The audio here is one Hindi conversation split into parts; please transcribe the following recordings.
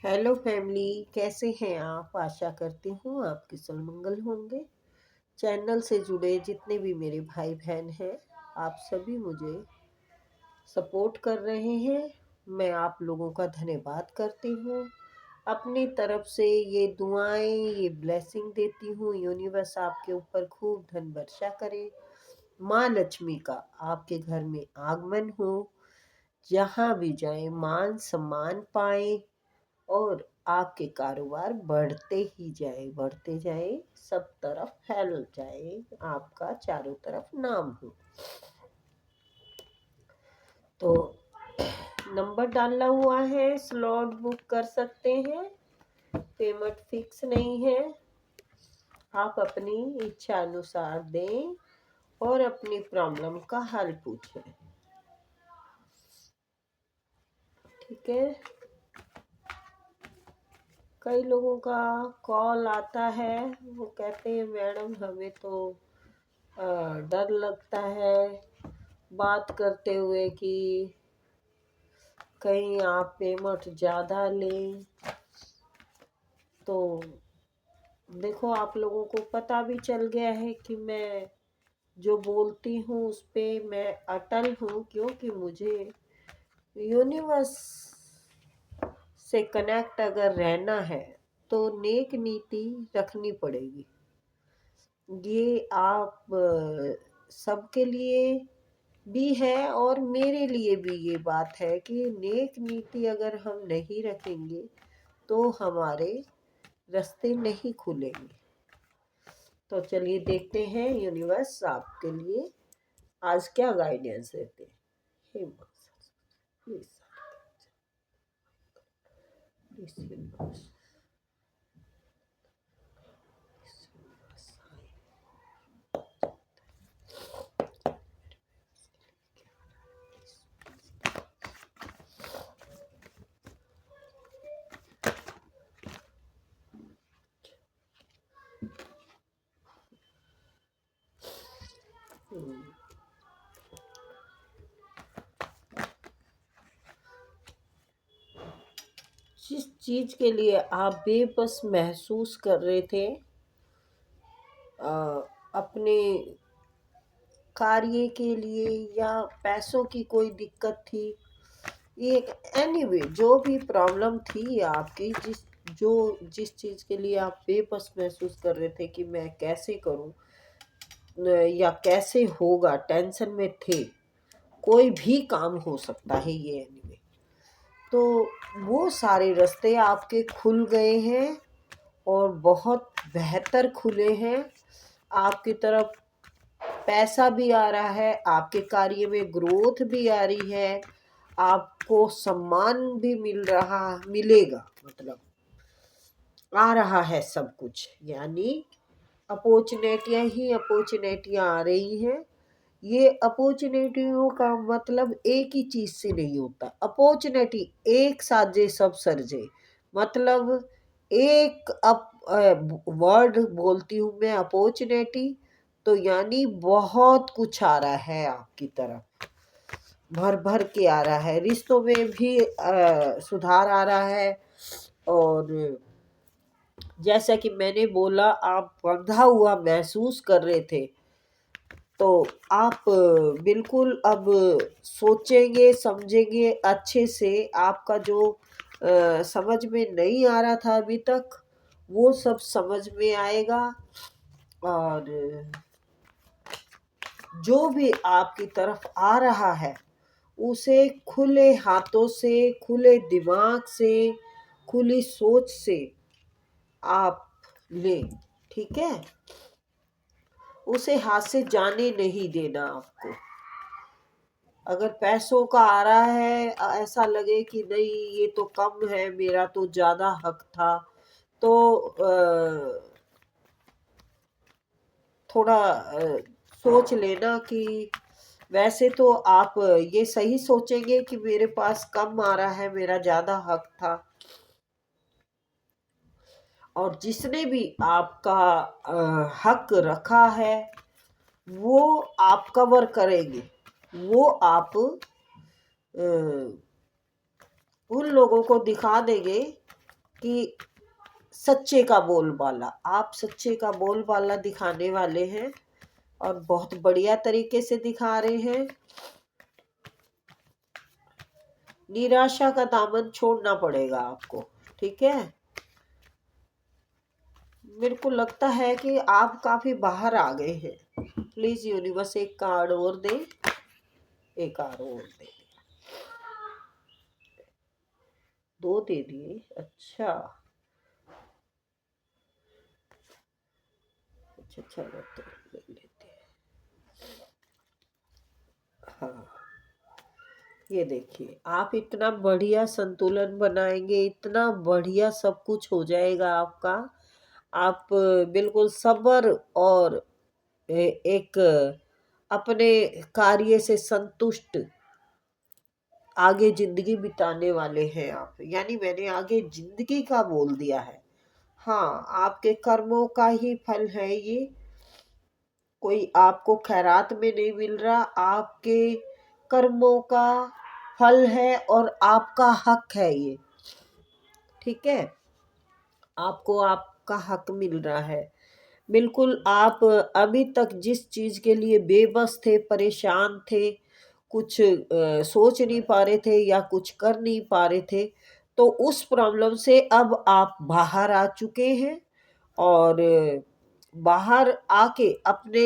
हेलो फैमिली, कैसे हैं आप? आशा करती हूँ आप कुशल मंगल होंगे। चैनल से जुड़े जितने भी मेरे भाई बहन हैं, आप सभी मुझे सपोर्ट कर रहे हैं। मैं आप लोगों का धन्यवाद करती हूँ। अपनी तरफ से ये दुआएं, ये ब्लेसिंग देती हूँ। यूनिवर्स आपके ऊपर खूब धन वर्षा करे। माँ लक्ष्मी का आपके घर में आगमन हो। जहाँ भी जाए मान सम्मान पाए और आपके कारोबार बढ़ते जाए, सब तरफ फैल जाए, आपका चारों तरफ नाम हो। तो नंबर डालना हुआ है, स्लॉट बुक कर सकते हैं। पेमेंट फिक्स नहीं है, आप अपनी इच्छा अनुसार दें और अपनी प्रॉब्लम का हल पूछें। ठीक है। कई लोगों का कॉल आता है, वो कहते हैं मैडम हमें तो डर लगता है बात करते हुए कि कहीं आप पेमेंट ज़्यादा लें। तो देखो, आप लोगों को पता भी चल गया है कि मैं जो बोलती हूँ उस पे मैं अटल हूँ, क्योंकि मुझे यूनिवर्स से कनेक्ट अगर रहना है तो नेक नीति रखनी पड़ेगी। ये आप सबके लिए भी है और मेरे लिए भी ये बात है कि नेक नीति अगर हम नहीं रखेंगे तो हमारे रास्ते नहीं खुलेंगे। तो चलिए देखते हैं यूनिवर्स आपके लिए आज क्या गाइडेंस देते हैं। हे माँ, प्लीज प्लीज यूनिवर्स, जिस चीज के लिए आप बेबस महसूस कर रहे थे, अपने कार्य के लिए या पैसों की कोई दिक्कत थी, ये एनीवे जो भी प्रॉब्लम थी आपकी, जिस चीज़ के लिए आप बेबस महसूस कर रहे थे कि मैं कैसे करूं या कैसे होगा, टेंशन में थे। कोई भी काम हो सकता है ये एनीवे। तो वो सारे रास्ते आपके खुल गए हैं और बहुत बेहतर खुले हैं। आपकी तरफ पैसा भी आ रहा है, आपके कार्य में ग्रोथ भी आ रही है, आपको सम्मान भी मिलेगा, मतलब आ रहा है सब कुछ। यानी अपॉर्चुनिटियां ही अपॉर्चुनिटियां आ रही हैं। ये अपॉर्चुनिटियों का मतलब एक ही चीज से नहीं होता। अपॉर्चुनिटी एक साजे सब सर्जे, मतलब एक वर्ड बोलती हूँ मैं, अपॉर्चुनिटी, तो यानी बहुत कुछ आ रहा है आपकी तरफ, भर भर के आ रहा है। रिश्तों में भी सुधार आ रहा है। और जैसा कि मैंने बोला, आप बंधा हुआ महसूस कर रहे थे, तो आप बिल्कुल अब सोचेंगे समझेंगे अच्छे से। आपका जो समझ में नहीं आ रहा था अभी तक, वो सब समझ में आएगा। और जो भी आपकी तरफ आ रहा है उसे खुले हाथों से, खुले दिमाग से, खुली सोच से आप लें। ठीक है। उसे हाथ से जाने नहीं देना आपको। अगर पैसों का आ रहा है, ऐसा लगे कि नहीं ये तो कम है, मेरा तो ज्यादा हक था, तो थोड़ा सोच लेना कि वैसे तो आप ये सही सोचेंगे कि मेरे पास कम आ रहा है, मेरा ज्यादा हक था। और जिसने भी आपका हक रखा है वो आप कवर करेंगे। वो आप उन लोगों को दिखा देंगे कि सच्चे का बोलबाला, आप सच्चे का बोलबाला दिखाने वाले हैं और बहुत बढ़िया तरीके से दिखा रहे हैं। निराशा का दामन छोड़ना पड़ेगा आपको, ठीक है। मेरे को लगता है कि आप काफी बाहर आ गए हैं। प्लीज यूनिवर्स एक कार्ड और दे, एक कार्ड और दे। दो दे दिए, अच्छा अच्छा, चलो तो ले लेते हैं। हाँ, ये देखिए, आप इतना बढ़िया संतुलन बनाएंगे, इतना बढ़िया सब कुछ हो जाएगा आपका। आप बिल्कुल सब्र और एक अपने कार्य से संतुष्ट आगे जिंदगी बिताने वाले हैं आप। यानी मैंने आगे जिंदगी का बोल दिया है। हाँ, आपके कर्मों का ही फल है ये। कोई आपको खैरात में नहीं मिल रहा, आपके कर्मों का फल है और आपका हक है ये, ठीक है। आपको आपका हक मिल रहा है। बिल्कुल, आप अभी तक जिस चीज के लिए बेबस थे, परेशान थे, कुछ सोच नहीं पा रहे थे या कुछ कर नहीं पा रहे थे, तो उस प्रॉब्लम से अब आप बाहर आ चुके हैं। और बाहर आके अपने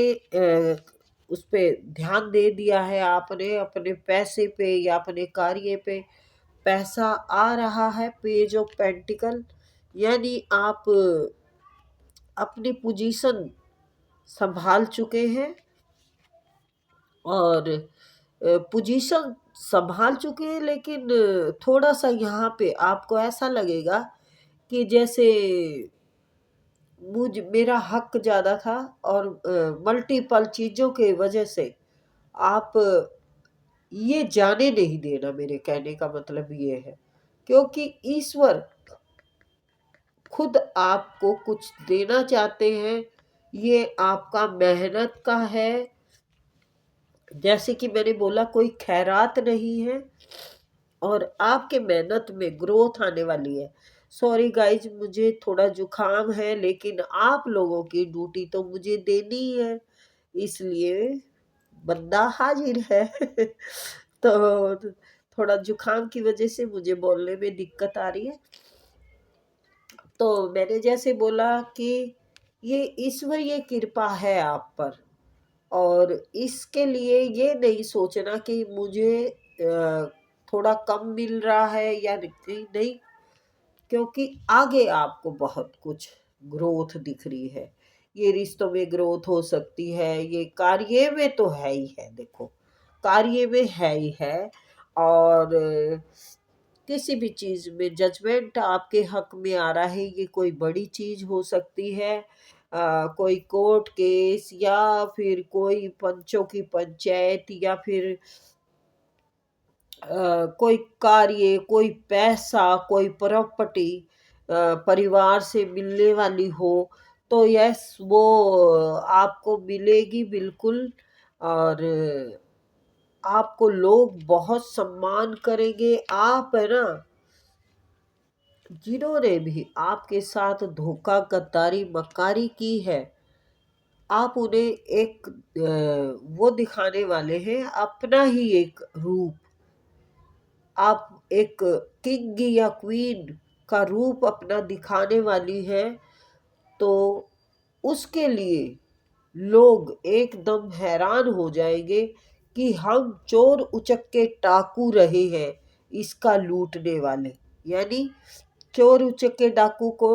उस पे ध्यान दे दिया है आपने, अपने पैसे पे या अपने कार्य पे। पैसा आ रहा है, पेज ऑफ पेंटिकल, यानी आप अपनी पोजीशन संभाल चुके हैं। और पोजीशन संभाल चुके हैं, लेकिन थोड़ा सा यहाँ पे आपको ऐसा लगेगा कि जैसे मेरा हक ज़्यादा था, और मल्टीपल चीज़ों के वजह से आप ये जाने नहीं देना। मेरे कहने का मतलब ये है, क्योंकि ईश्वर खुद आपको कुछ देना चाहते हैं। ये आपका मेहनत का है। जैसे कि मैंने बोला, कोई खैरात नहीं है और आपके मेहनत में ग्रोथ आने वाली है। सॉरी गाइज, मुझे थोड़ा जुकाम है, लेकिन आप लोगों की ड्यूटी तो मुझे देनी है, इसलिए बंदा हाजिर है। तो थोड़ा जुकाम की वजह से मुझे बोलने में दिक्कत आ रही है। तो मैंने जैसे बोला कि ये ईश्वरीय कृपा है आप पर, और इसके लिए ये नहीं सोचना कि मुझे थोड़ा कम मिल रहा है या नहीं, नहीं, क्योंकि आगे आपको बहुत कुछ ग्रोथ दिख रही है। ये रिश्तों में ग्रोथ हो सकती है, ये कार्य में तो है ही है, देखो कार्य में है ही है। और किसी भी चीज में जजमेंट आपके हक में आ रहा है, ये कोई बड़ी चीज हो सकती है। कोई कोर्ट केस, या फिर कोई पंचों की पंचायत, या फिर कोई कार्य, कोई पैसा, कोई प्रॉपर्टी परिवार से मिलने वाली हो, तो यस, वो आपको मिलेगी बिल्कुल। और आपको लोग बहुत सम्मान करेंगे। आप है ना, जिन्होंने भी आपके साथ धोखा, गद्दारी, मक्कारी की है, आप उन्हें एक वो दिखाने वाले हैं, अपना ही एक रूप। आप एक किंग या क्वीन का रूप अपना दिखाने वाली है। तो उसके लिए लोग एकदम हैरान हो जाएंगे कि हम चोर उचक्के डाकू रहे हैं, इसका लूटने वाले। यानी चोर उचक्के डाकू को,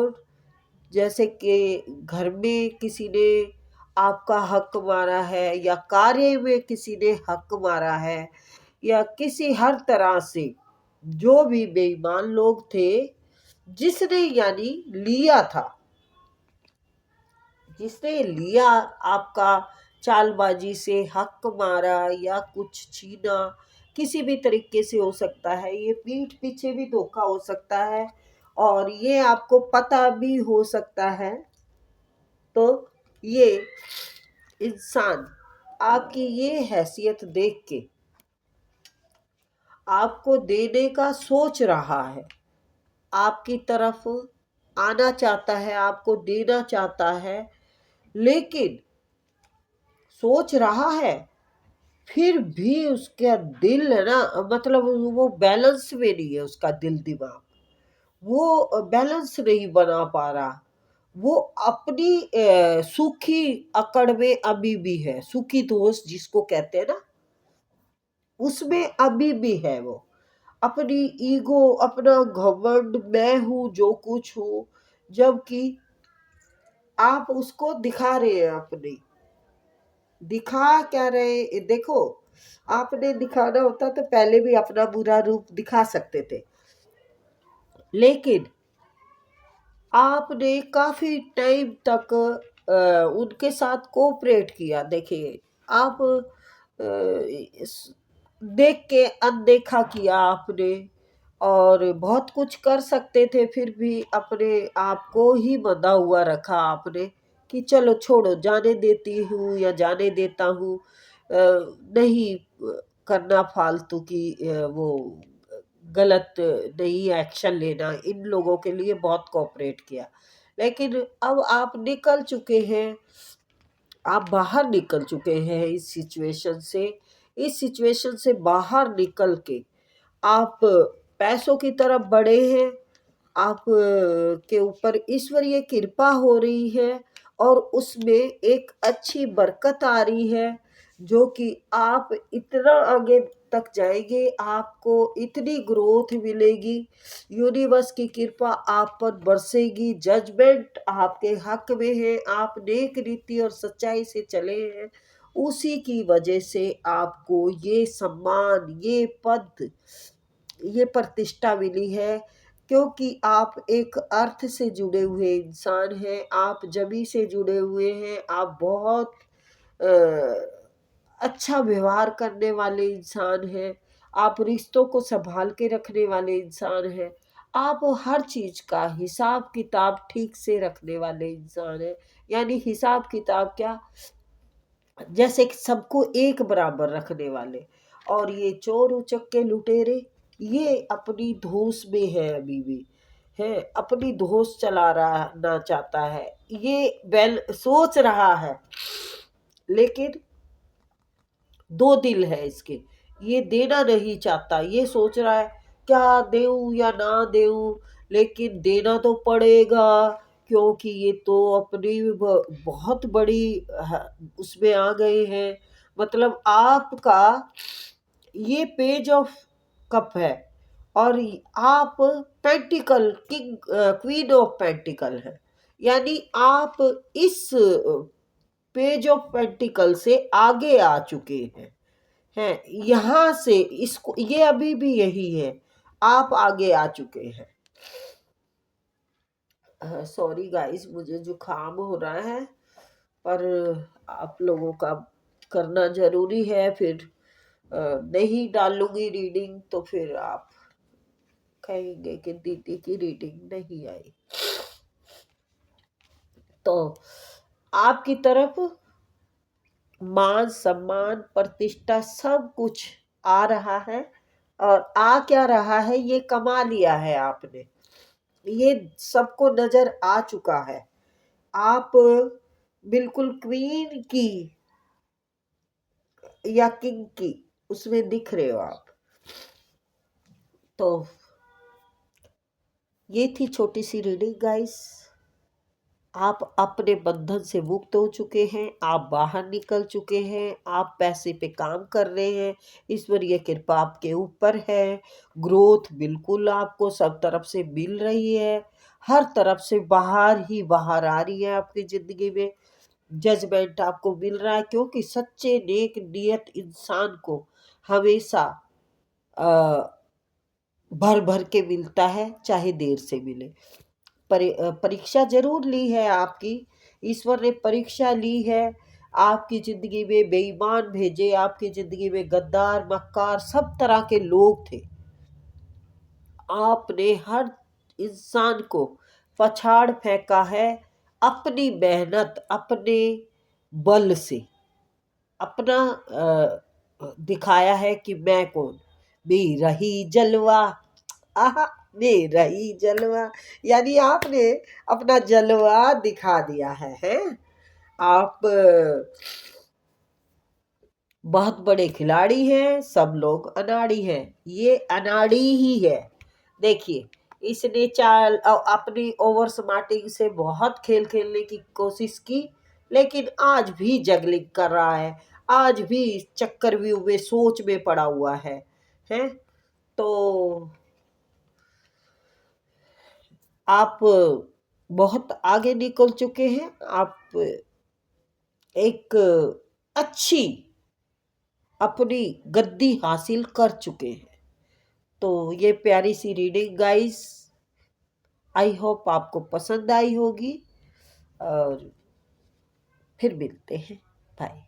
जैसे कि घर में किसी ने आपका हक मारा है, या कार्य में किसी ने हक मारा है, या किसी हर तरह से जो भी बेईमान लोग थे, जिसने यानी लिया था, जिसने लिया आपका, चालबाजी से हक मारा या कुछ छीना, किसी भी तरीके से हो सकता है। ये पीठ पीछे भी धोखा हो सकता है, और ये आपको पता भी हो सकता है। तो ये इंसान आपकी ये हैसियत देख के आपको देने का सोच रहा है, आपकी तरफ आना चाहता है, आपको देना चाहता है, लेकिन सोच रहा है, फिर भी उसका दिल है ना, मतलब वो बैलेंस में नहीं है, उसका दिल दिमाग वो बैलेंस नहीं बना पा रहा। वो अपनी सूखी अकड़ में अभी भी है, सूखी दोस्त जिसको कहते हैं ना, उसमें अभी भी है वो। अपनी ईगो, अपना घमंड, मैं हूं जो कुछ हूं, जबकि आप उसको दिखा रहे हैं अपनी, दिखा क्या रहे, देखो, आपने दिखाना होता तो पहले भी अपना बुरा रूप दिखा सकते थे, लेकिन आपने काफी टाइम तक उनके साथ कोऑपरेट किया। देखिए, आप देख के अनदेखा किया आपने, और बहुत कुछ कर सकते थे, फिर भी अपने आप को ही बंधा हुआ रखा आपने कि चलो छोड़ो, जाने देती हूँ या जाने देता हूँ, नहीं करना फालतू की वो गलत नहीं एक्शन लेना। इन लोगों के लिए बहुत कोऑपरेट किया, लेकिन अब आप निकल चुके हैं, आप बाहर निकल चुके हैं इस सिचुएशन से। इस सिचुएशन से बाहर निकल के आप पैसों की तरफ बढ़े हैं, आप के ऊपर ईश्वरीय कृपा हो रही है, और उसमें एक अच्छी बरकत आ रही है, जो कि आप इतना आगे तक जाएंगे, आपको इतनी ग्रोथ मिलेगी, यूनिवर्स की कृपा आप पर बरसेगी, जजमेंट आपके हक में है, आप नेक रीति और सच्चाई से चले हैं, उसी की वजह से आपको ये सम्मान, ये पद, ये प्रतिष्ठा मिली है, क्योंकि आप एक अर्थ से जुड़े हुए इंसान हैं, आप जमी से जुड़े हुए हैं, आप बहुत अच्छा व्यवहार करने वाले इंसान हैं, आप रिश्तों को संभाल के रखने वाले इंसान हैं, आप हर चीज का हिसाब किताब ठीक से रखने वाले इंसान हैं। यानी हिसाब किताब क्या, जैसे कि सबको एक बराबर रखने वाले। और ये चोर उचक्के लुटेरे, ये अपनी धौंस में है, अभी भी है, अपनी धौंस चला रहा ना चाहता है, ये वेल सोच रहा है, लेकिन दो दिल है इसके, ये देना नहीं चाहता, ये सोच रहा है क्या देऊं या ना देऊं, लेकिन देना तो पड़ेगा, क्योंकि ये तो अपनी बहुत बड़ी उसमें आ गए हैं। मतलब आपका ये पेज ऑफ कप है, और आप pentacle king, queen of pentacle है, यानी आप इस पेज ऑफ पेंटिकल से आगे आ चुके हैं यहाँ से, इसको ये अभी भी यही है, आप आगे आ चुके हैं। सॉरी गाइस, मुझे जुकाम हो रहा है, पर आप लोगों का करना जरूरी है, फिर नहीं डालूंगी रीडिंग तो फिर आप कहेंगे कि दीदी की रीडिंग नहीं आई। तो आपकी तरफ मान सम्मान प्रतिष्ठा सब कुछ आ रहा है, और आ क्या रहा है, ये कमा लिया है आपने, ये सबको नजर आ चुका है। आप बिल्कुल क्वीन की या किंग की उसमें दिख रहे हो आप। तो ये थी छोटी सी रीडिंग गाइस। आप अपने बंधन से मुक्त हो चुके हैं, आप बाहर निकल चुके हैं, आप पैसे पे काम कर रहे हैं, ईश्वरीय कृपा आपके ऊपर है, ग्रोथ बिल्कुल आपको सब तरफ से मिल रही है, हर तरफ से बाहर ही बाहर आ रही है आपकी जिंदगी में, जजमेंट आपको मिल रहा है, क्योंकि सच्चे नेक नियत इंसान को हमेशा भर भर के मिलता है, चाहे देर से मिले। परीक्षा जरूर ली है आपकी, ईश्वर ने परीक्षा ली है, आपकी जिंदगी में बेईमान भेजे, आपकी जिंदगी में गद्दार मक्कार सब तरह के लोग थे, आपने हर इंसान को पछाड़ फेंका है, अपनी मेहनत, अपने बल से, अपना दिखाया है कि मैं कौन, भी रही जलवा। आहा, मेरा ही जलवा, यानी आपने अपना जलवा दिखा दिया है? आप बहुत बड़े खिलाड़ी हैं, सब लोग अनाड़ी हैं, ये अनाड़ी ही है। देखिए, इसने अपनी ओवर स्मार्टिंग से बहुत खेल खेलने की कोशिश की, लेकिन आज भी जगलिंग कर रहा है, आज भी चक्रव्यूह में सोच में पड़ा हुआ है? तो आप बहुत आगे निकल चुके हैं, आप एक अच्छी अपनी गद्दी हासिल कर चुके हैं। तो ये प्यारी सी रीडिंग गाइस, आई होप आपको पसंद आई होगी, और फिर मिलते हैं। बाय।